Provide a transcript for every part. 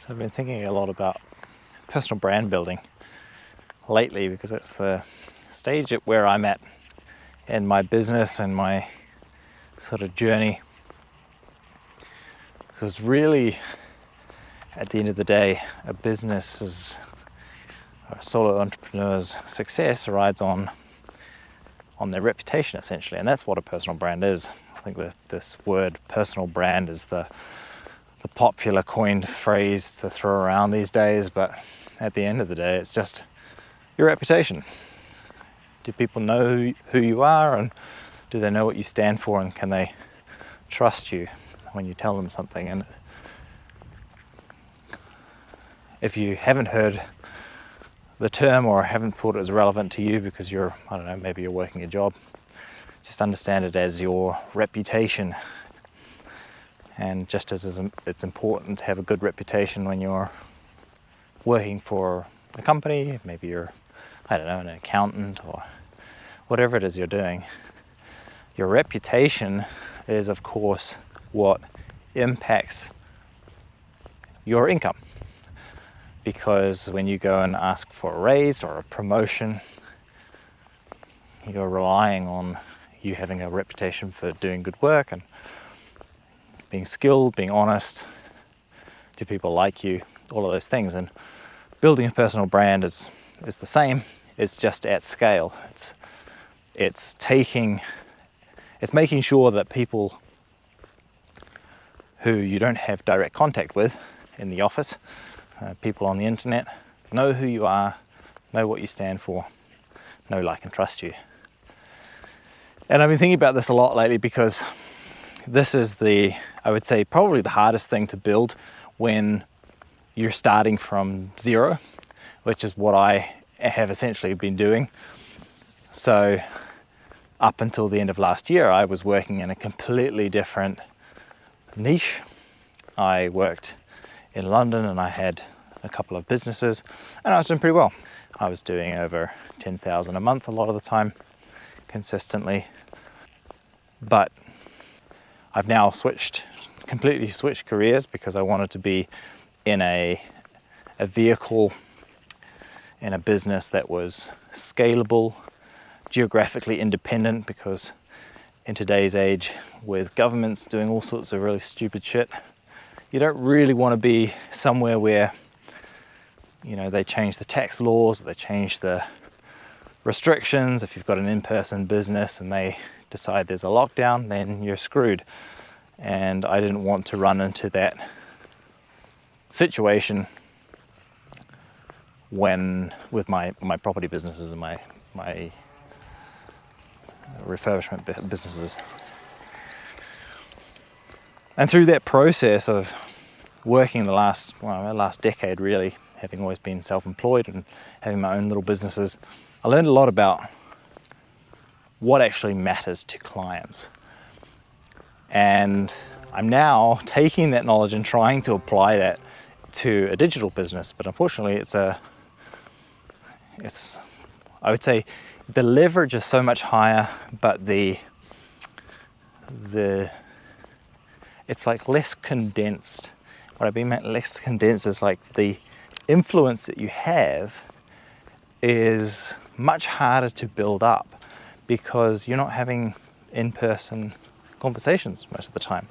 So I've been thinking a lot about personal brand building lately because it's the stage at where I'm at in my business and my sort of journey. Because really, at the end of the day, a business or a solo entrepreneur's success rides on their reputation, essentially, and that's what a personal brand is. I think this word personal brand is the popular coined phrase to throw around these days, but at the end of the day, it's just your reputation. Do people know who you are, and do they know what you stand for, and can they trust you when you tell them something? And if you haven't heard the term or haven't thought it was relevant to you because you're, I don't know, maybe you're working a job, just understand it as your reputation. And just as it's important to have a good reputation when you're working for a company, maybe you're, I don't know, an accountant or whatever it is you're doing, your reputation is, of course, what impacts your income. Because when you go and ask for a raise or a promotion, you're relying on you having a reputation for doing good work and being skilled, being honest. Do people like you? All of those things. And building a personal brand is the same. It's just at scale. It's making sure that people who you don't have direct contact with in the office, people on the internet, know who you are, know what you stand for, know, like, and trust you. And I've been thinking about this a lot lately because this is I would say, probably the hardest thing to build when you're starting from zero, which is what I have essentially been doing. So up until the end of last year, I was working in a completely different niche. I worked in London and I had a couple of businesses and I was doing pretty well. I was doing over 10,000 a month a lot of the time, consistently. But I've now completely switched careers because I wanted to be in a vehicle, in a business that was scalable, geographically independent, because in today's age, with governments doing all sorts of really stupid shit, you don't really want to be somewhere where, you know, they change the tax laws, they change the restrictions. If you've got an in-person business and they decide there's a lockdown, then you're screwed. And I didn't want to run into that situation with my property businesses and my refurbishment businesses. And through that process of working the last decade, really, having always been self-employed and having my own little businesses, I learned a lot about what actually matters to clients. And I'm now taking that knowledge and trying to apply that to a digital business. But unfortunately, I would say the leverage is so much higher, but it's like less condensed. What I mean less condensed is like the influence that you have is much harder to build up because you're not having in-person conversations most of the time.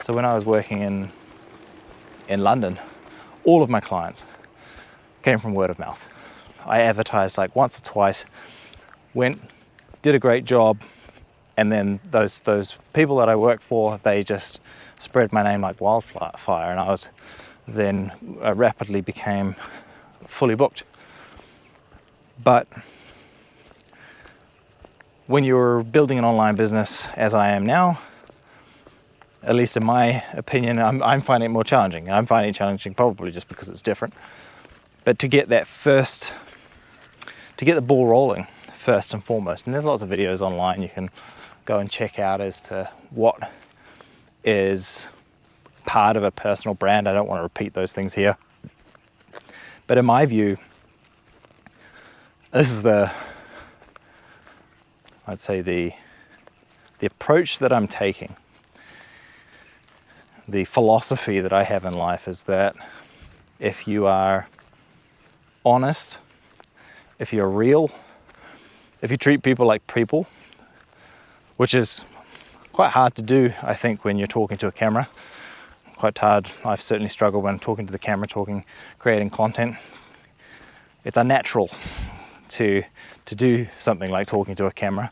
So when I was working in London, all of my clients came from word of mouth. I advertised like once or twice, did a great job, and then those people that I worked for, they just spread my name like wildfire, and I was then rapidly became fully booked. But when you're building an online business, as I am now, at least in my opinion, I'm finding it more challenging. I'm finding it challenging probably just because it's different. But to get the ball rolling first and foremost, and there's lots of videos online you can go and check out as to what is part of a personal brand. I don't want to repeat those things here. But in my view, this is the approach that I'm taking. The philosophy that I have in life is that if you are honest, if you're real, if you treat people like people, which is quite hard to do, I think, when you're talking to a camera. Quite hard. I've certainly struggled when talking to the camera, creating content. It's unnatural to do something like talking to a camera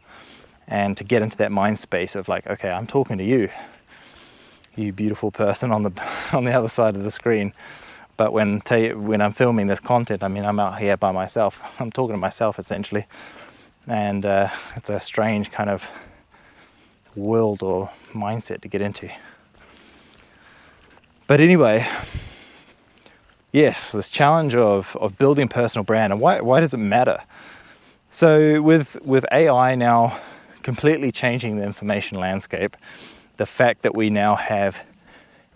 and to get into that mind space of like, okay, I'm talking to you beautiful person on the other side of the screen. But when I'm filming this content, I mean, I'm out here by myself. I'm talking to myself essentially, and it's a strange kind of world or mindset to get into. But anyway, yes, this challenge of building personal brand, and why does it matter? So with AI now completely changing the information landscape, the fact that we now have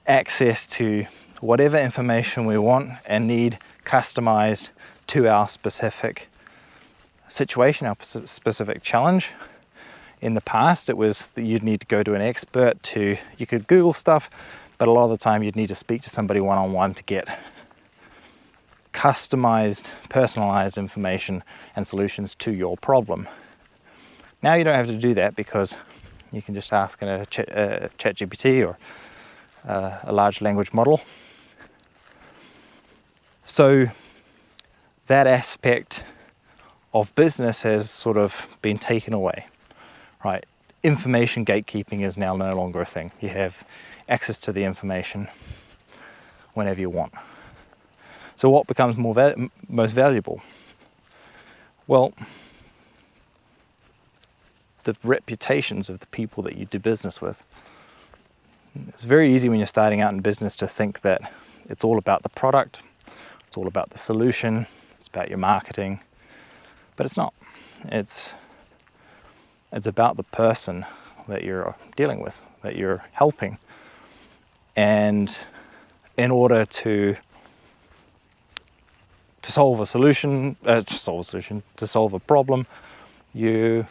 access to whatever information we want and need customized to our specific situation, our specific challenge. In the past, it was that you'd need to go to an expert you could Google stuff, but a lot of the time you'd need to speak to somebody one-on-one to get customized, personalized information and solutions to your problem. Now you don't have to do that because you can just ask a ChatGPT or a large language model. So that aspect of business has sort of been taken away, right? Information gatekeeping is now no longer a thing. You have access to the information whenever you want. So what becomes most valuable? Well, the reputations of the people that you do business with. It's very easy when you're starting out in business to think that it's all about the product, it's all about the solution, it's about your marketing, but it's not. It's about the person that you're dealing with, that you're helping. And in order to solve a problem, you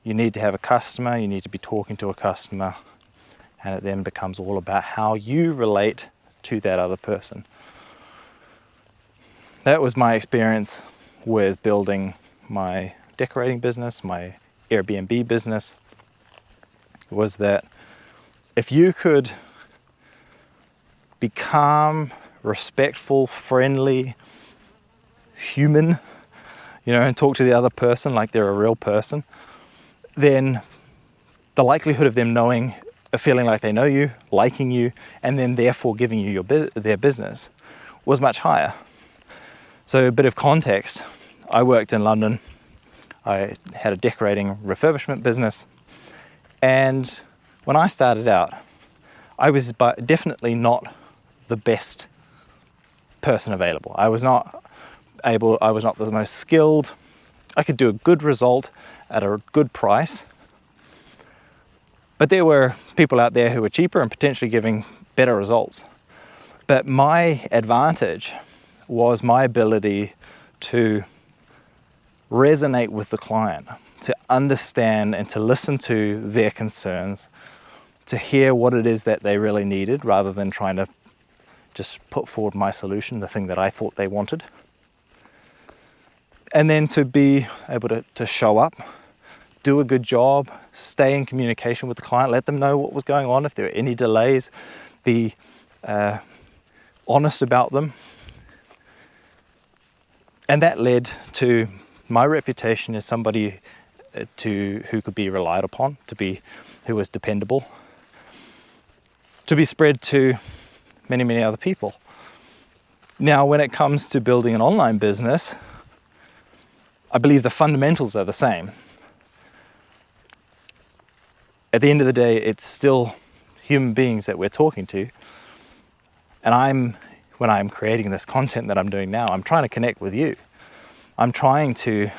need to have a customer, you need to be talking to a customer, and it then becomes all about how you relate to that other person. That was my experience with building my decorating business, my Airbnb business, was that if you could be calm, respectful, friendly, human, and talk to the other person like they're a real person, then the likelihood of them feeling like they know you, liking you, and then therefore giving you their business was much higher. So a bit of context, I worked in London. I had a decorating refurbishment business. And when I started out, I was definitely not the best person available. I was not the most skilled. I could do a good result at a good price. But there were people out there who were cheaper and potentially giving better results. But my advantage was my ability to resonate with the client, to understand and to listen to their concerns, to hear what it is that they really needed rather than trying to just put forward my solution, the thing that I thought they wanted. And then to be able to show up, do a good job, stay in communication with the client, let them know what was going on, if there were any delays, be honest about them. And that led to my reputation as somebody who could be relied upon, who was dependable, to be spread to many, many other people. Now, when it comes to building an online business, I believe the fundamentals are the same. At the end of the day, it's still human beings that we're talking to. And when I'm creating this content that I'm doing now, I'm trying to connect with you. I'm trying to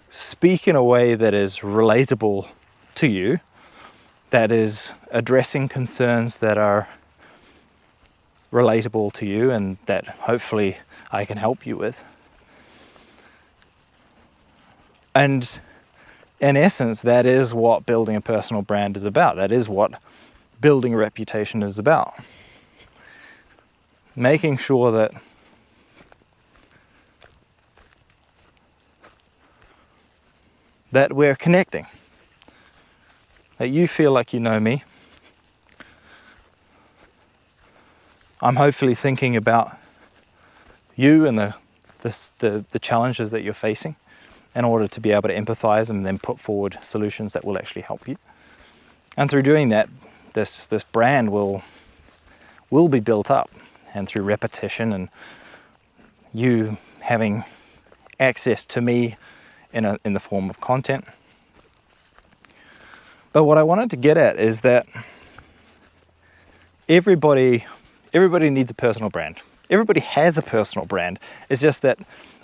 speak in a way that is relatable to you, that is addressing concerns that are relatable to you and that hopefully I can help you with. And in essence, that is what building a personal brand is about. That is what building a reputation is about. Making sure that we're connecting, that you feel like you know me. I'm hopefully thinking about you and the challenges that you're facing in order to be able to empathize and then put forward solutions that will actually help you. And through doing that, this brand will be built up, and through repetition and you having access to me in the form of content. But what I wanted to get at is that everybody needs a personal brand. Everybody has a personal brand. It's just that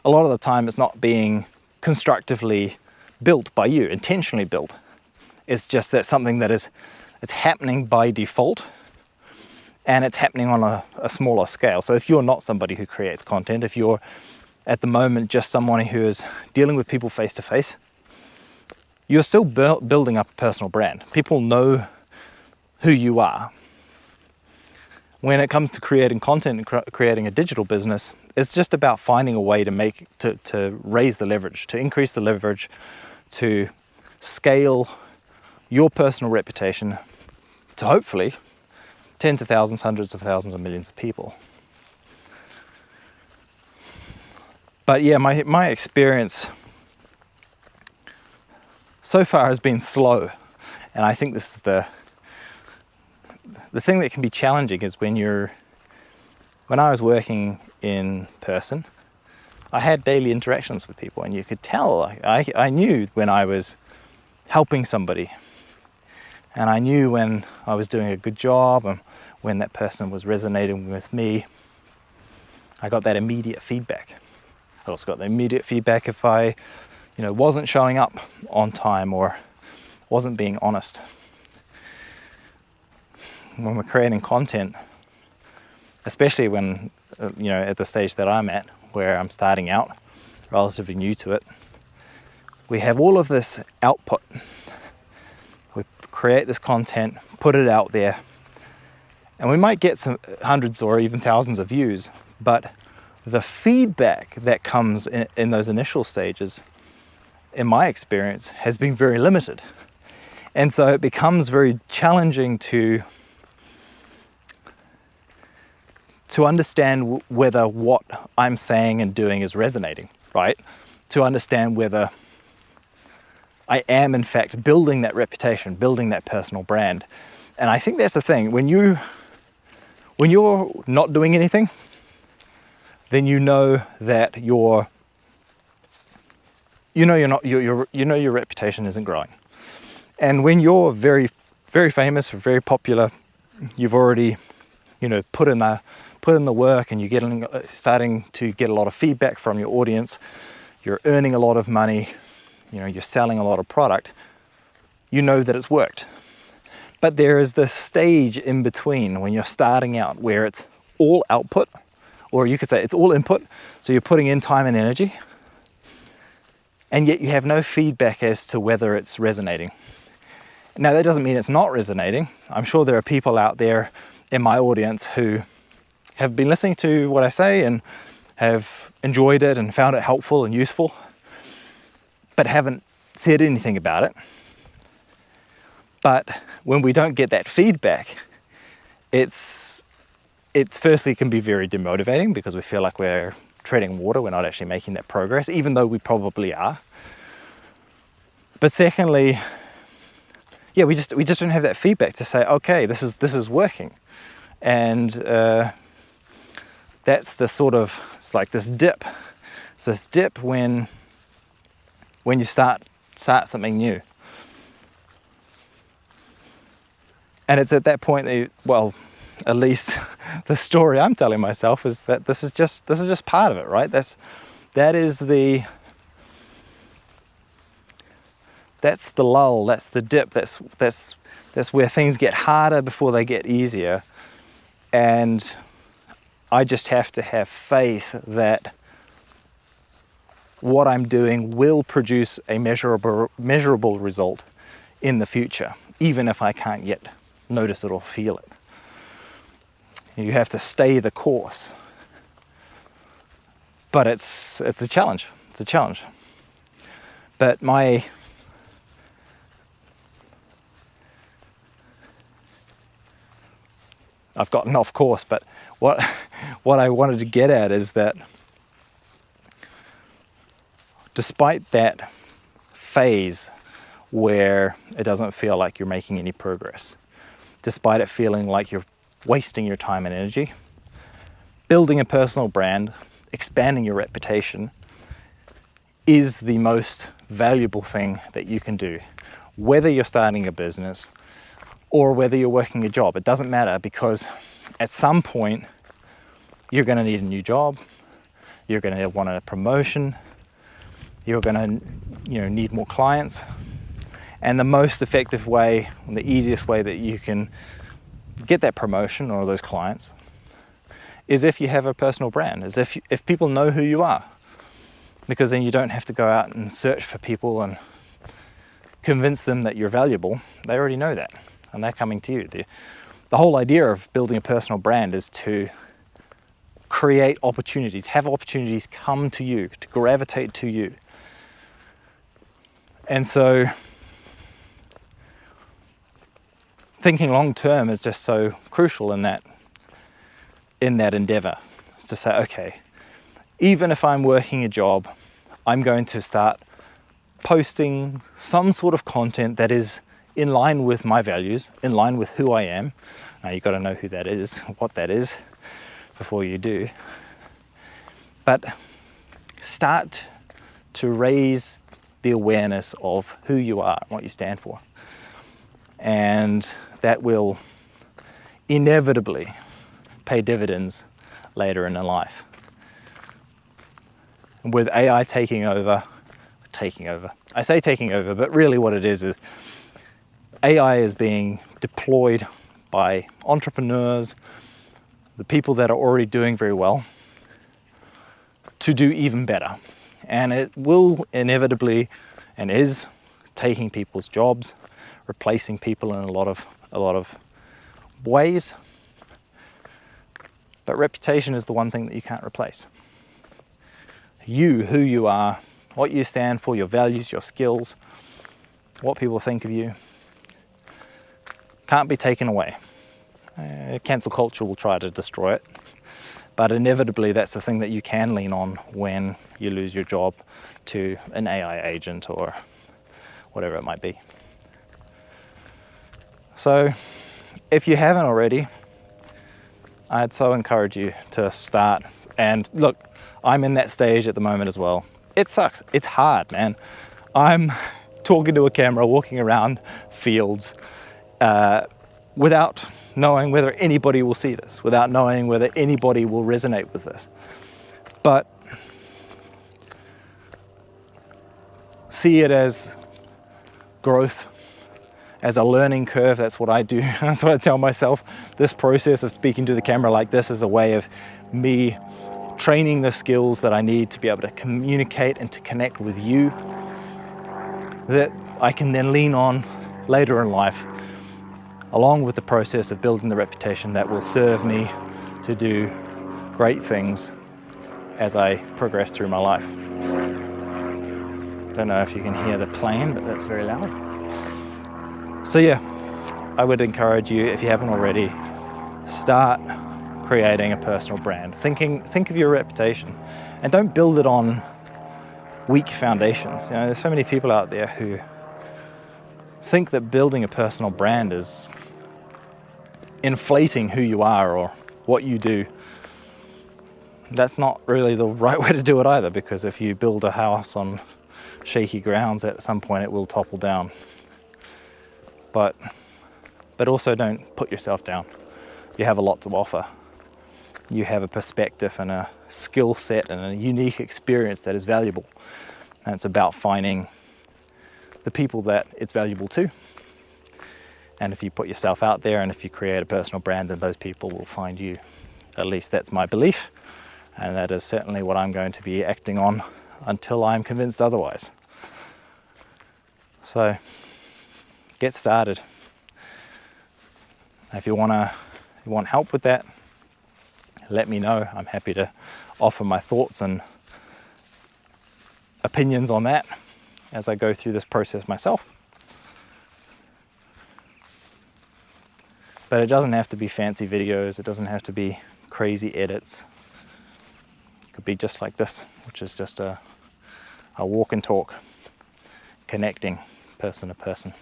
a lot of the time it's not being constructively built by you, intentionally built. It's just that something that it's happening by default, and it's happening on a smaller scale. So if you're not somebody who creates content, if you're at the moment just someone who is dealing with people face to face, you're still building up a personal brand. People know who you are. When it comes to creating content and creating a digital business, it's just about finding a way to raise the leverage, to increase the leverage, to scale your personal reputation to hopefully tens of thousands, hundreds of thousands, and millions of people. But yeah, my experience so far has been slow, and I think this is the thing that can be challenging is when I was working in person, I had daily interactions with people, and you could tell, I knew when I was helping somebody, and I knew when I was doing a good job and when that person was resonating with me. I got that immediate feedback. I also got the immediate feedback if I wasn't showing up on time or wasn't being honest. When we're creating content, especially when, at the stage that I'm at, where I'm starting out, relatively new to it, we have all of this output. We create this content, put it out there, and we might get some hundreds or even thousands of views, but the feedback that comes in those initial stages, in my experience, has been very limited. And so it becomes very challenging to understand whether what I'm saying and doing is resonating, right? To understand whether I am in fact building that reputation, building that personal brand. And I think that's the thing. When you're not doing anything, then you know that your reputation isn't growing. And when you're very, very famous or very popular, you've already, put in the work, and you're starting to get a lot of feedback from your audience. You're earning a lot of money. You're selling a lot of product. You know that it's worked. But there is this stage in between when you're starting out where it's all output, or you could say it's all input. So you're putting in time and energy, and yet you have no feedback as to whether it's resonating. Now, that doesn't mean it's not resonating. I'm sure there are people out there in my audience who have been listening to what I say and have enjoyed it and found it helpful and useful, but haven't said anything about it. But when we don't get that feedback, it's firstly can be very demotivating, because we feel like we're treading water, we're not actually making that progress, even though we probably are. But secondly, we just don't have that feedback to say, okay, this is working. And that's the sort of, it's like this dip. It's this dip when you start something new. And it's at that point that, well, at least the story I'm telling myself is that this is just part of it, right? That's the lull, that's the dip, that's where things get harder before they get easier. And I just have to have faith that what I'm doing will produce a measurable result in the future, even if I can't yet notice it or feel it. You have to stay the course. But it's a challenge. It's a challenge. But I've gotten off course, but what I wanted to get at is that despite that phase where it doesn't feel like you're making any progress, despite it feeling like you're wasting your time and energy, building a personal brand, expanding your reputation is the most valuable thing that you can do. Whether you're starting a business or whether you're working a job, it doesn't matter, because at some point you're going to need a new job, you're going to want a promotion, you're going to need more clients. And the most effective way, and the easiest way that you can get that promotion or those clients is if you have a personal brand, is if people know who you are. Because then you don't have to go out and search for people and convince them that you're valuable. They already know that, and they're coming to you. The whole idea of building a personal brand is to create opportunities, have opportunities come to you, to gravitate to you. And so thinking long term is just so crucial in that endeavor. Is to say, okay, even if I'm working a job, I'm going to start posting some sort of content that is in line with my values, in line with who I am. Now you've got to know who that is, what that is, before you do. But start to raise the awareness of who you are and what you stand for. And that will inevitably pay dividends later in life. With AI taking over, I say taking over, but really what it is AI is being deployed by entrepreneurs, the people that are already doing very well, to do even better. And it will inevitably, and is, taking people's jobs, replacing people in a lot of ways. But reputation is the one thing that you can't replace. You, who you are, what you stand for, your values, your skills, what people think of you, can't be taken away. Cancel culture will try to destroy it, but inevitably that's the thing that you can lean on when you lose your job to an AI agent or whatever it might be. So if you haven't already, I'd so encourage you to start. And look, I'm in that stage at the moment as well. It sucks. It's hard, man. I'm talking to a camera, walking around fields without knowing whether anybody will see this, without knowing whether anybody will resonate with this. But see it as growth, as a learning curve. That's what I do. That's what I tell myself. This process of speaking to the camera like this is a way of me training the skills that I need to be able to communicate and to connect with you, that I can then lean on later in life, along with the process of building the reputation that will serve me to do great things as I progress through my life. Don't know if you can hear the plane, but that's very loud. So yeah, I would encourage you, if you haven't already, start creating a personal brand. Think of your reputation, and don't build it on weak foundations. There's so many people out there who think that building a personal brand is inflating who you are or what you do. That's not really the right way to do it either, because if you build a house on shaky grounds, at some point it will topple down. But also don't put yourself down. You have a lot to offer. You have a perspective and a skill set and a unique experience that is valuable. And it's about finding the people that it's valuable to. And if you put yourself out there and if you create a personal brand, then those people will find you. At least that's my belief. And that is certainly what I'm going to be acting on until I'm convinced otherwise. So get started. If you want help with that, let me know. I'm happy to offer my thoughts and opinions on that as I go through this process myself. But it doesn't have to be fancy videos, it doesn't have to be crazy edits. It could be just like this, which is just a walk and talk, connecting person to person.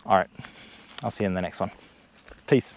All right, I'll see you in the next one. Peace.